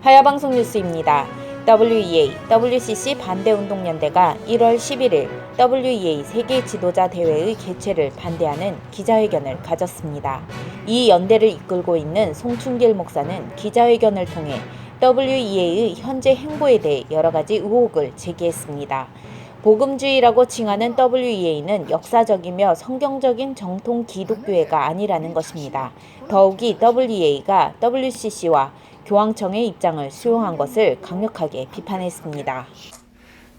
하야방송 뉴스입니다. WEA, WCC 반대운동연대가 1월 11일 WEA 세계 지도자 대회의 개최를 반대하는 기자회견을 가졌습니다. 이 연대를 이끌고 있는 송충길 목사는 기자회견을 통해 WEA의 현재 행보에 대해 여러 가지 의혹을 제기했습니다. 복음주의라고 칭하는 WEA는 역사적이며 성경적인 정통 기독교회가 아니라는 것입니다. 더욱이 WEA가 WCC와 교황청의 입장을 수용한 것을 강력하게 비판했습니다.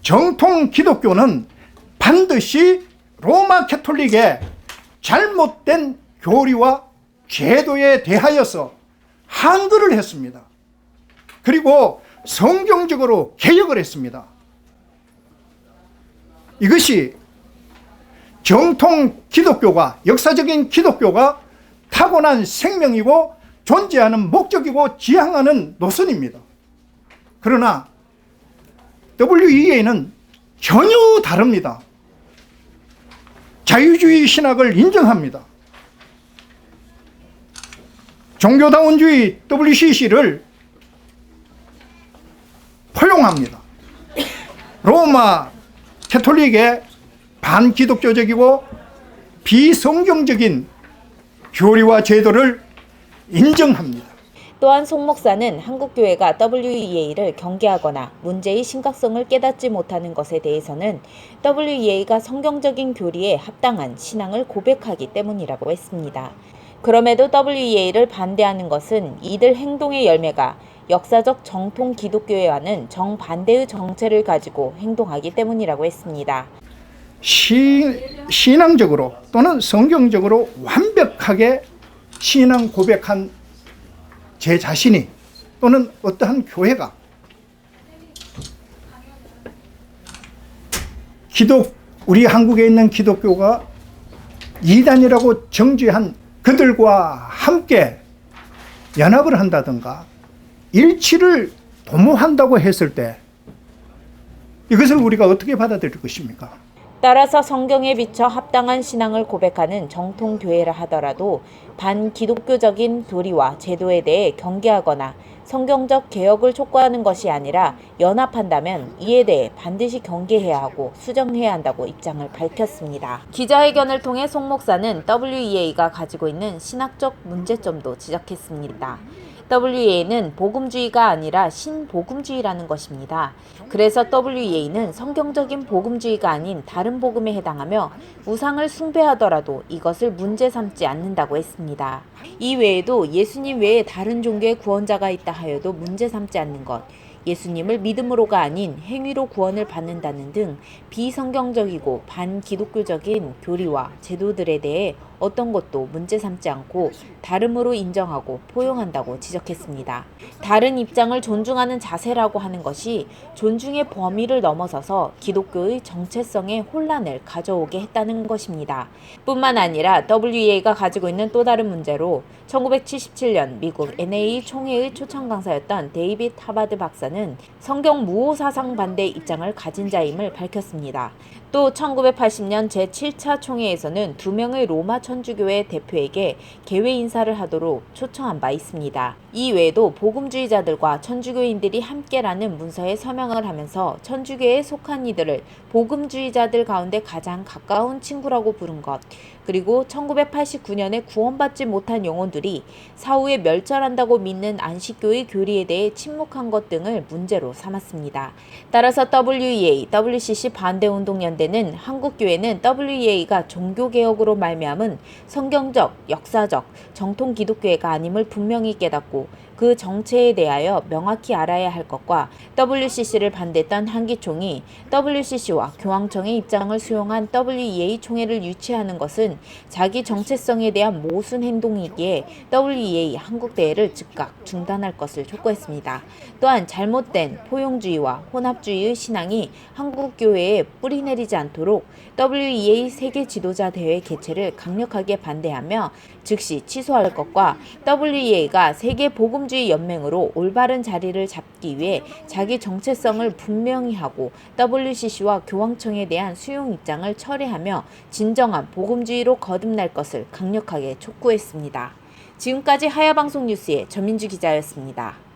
정통 기독교는 반드시 로마 캐톨릭의 잘못된 교리와 제도에 대하여서 한글을 했습니다. 그리고 성경적으로 개혁을 했습니다. 이것이 정통 기독교가, 역사적인 기독교가 타고난 생명이고 존재하는 목적이고 지향하는 노선입니다. 그러나 WEA는 전혀 다릅니다. 자유주의 신학을 인정합니다. 종교다원주의 WCC를 포용합니다. 로마 캐톨릭의 반기독교적이고 비성경적인 교리와 제도를 인정합니다. 또한 송 목사는 한국교회가 WEA를 경계하거나 문제의 심각성을 깨닫지 못하는 것에 대해서는 WEA가 성경적인 교리에 합당한 신앙을 고백하기 때문이라고 했습니다. 그럼에도 WEA를 반대하는 것은 이들 행동의 열매가 역사적 정통 기독교회와는 정반대의 정체를 가지고 행동하기 때문이라고 했습니다. 신앙적으로 또는 성경적으로 완벽하게 신앙 고백한 제 자신이 또는 어떠한 교회가 우리 한국에 있는 기독교가 이단이라고 정죄한 그들과 함께 연합을 한다든가 일치를 도모한다고 했을 때 이것을 우리가 어떻게 받아들일 것입니까? 따라서 성경에 비춰 합당한 신앙을 고백하는 정통교회라 하더라도 반기독교적인 교리와 제도에 대해 경계하거나 성경적 개혁을 촉구하는 것이 아니라 연합한다면 이에 대해 반드시 경계해야 하고 수정해야 한다고 입장을 밝혔습니다. 기자회견을 통해 송 목사는 WEA가 가지고 있는 신학적 문제점도 지적했습니다. WEA는 복음주의가 아니라 신복음주의라는 것입니다. 그래서 WEA는 성경적인 복음주의가 아닌 다른 복음에 해당하며 우상을 숭배하더라도 이것을 문제 삼지 않는다고 했습니다. 이 외에도 예수님 외에 다른 종교의 구원자가 있다 하여도 문제 삼지 않는 것, 예수님을 믿음으로가 아닌 행위로 구원을 받는다는 등 비성경적이고 반기독교적인 교리와 제도들에 대해 어떤 것도 문제 삼지 않고 다름으로 인정하고 포용한다고 지적했습니다. 다른 입장을 존중하는 자세라고 하는 것이 존중의 범위를 넘어서서 기독교의 정체성에 혼란을 가져오게 했다는 것입니다. 뿐만 아니라 WEA가 가지고 있는 또 다른 문제로 1977년 미국 NA 총회의 초청 강사였던 데이빗 하바드 박사는 성경 무호 사상 반대 입장을 가진 자임을 밝혔습니다. 또 1980년 제7차 총회에서는 2명의 로마 천주교회 대표에게 개회 인사를 하도록 초청한 바 있습니다. 이 외에도 복음주의자들과 천주교인들이 함께라는 문서에 서명을 하면서 천주교에 속한 이들을 복음주의자들 가운데 가장 가까운 친구라고 부른 것, 그리고 1989년에 구원받지 못한 영혼들이 사후에 멸절한다고 믿는 안식교의 교리에 대해 침묵한 것 등을 문제로 삼았습니다. 따라서 WEA, WCC 반대운동연대는 한국교회는 WEA가 종교개혁으로 말미암은 성경적, 역사적, 정통 기독교회가 아님을 분명히 깨닫고 그 정체에 대하여 명확히 알아야 할 것과 WCC를 반대했던 한기총이 WCC와 교황청의 입장을 수용한 WEA 총회를 유치하는 것은 자기 정체성에 대한 모순 행동이기에 WEA 한국대회를 즉각 중단할 것을 촉구했습니다. 또한 잘못된 포용주의와 혼합주의의 신앙이 한국교회에 뿌리내리지 않도록 WEA 세계 지도자 대회 개최를 강력하게 반대하며 즉시 취소할 것과 WEA가 세계 복음주의 연맹으로 올바른 자리를 잡기 위해 자기 정체성을 분명히 하고 WCC와 교황청에 대한 수용 입장을 철회하며 진정한 복음주의로 거듭날 것을 강력하게 촉구했습니다. 지금까지 하야방송 뉴스의 전민주 기자였습니다.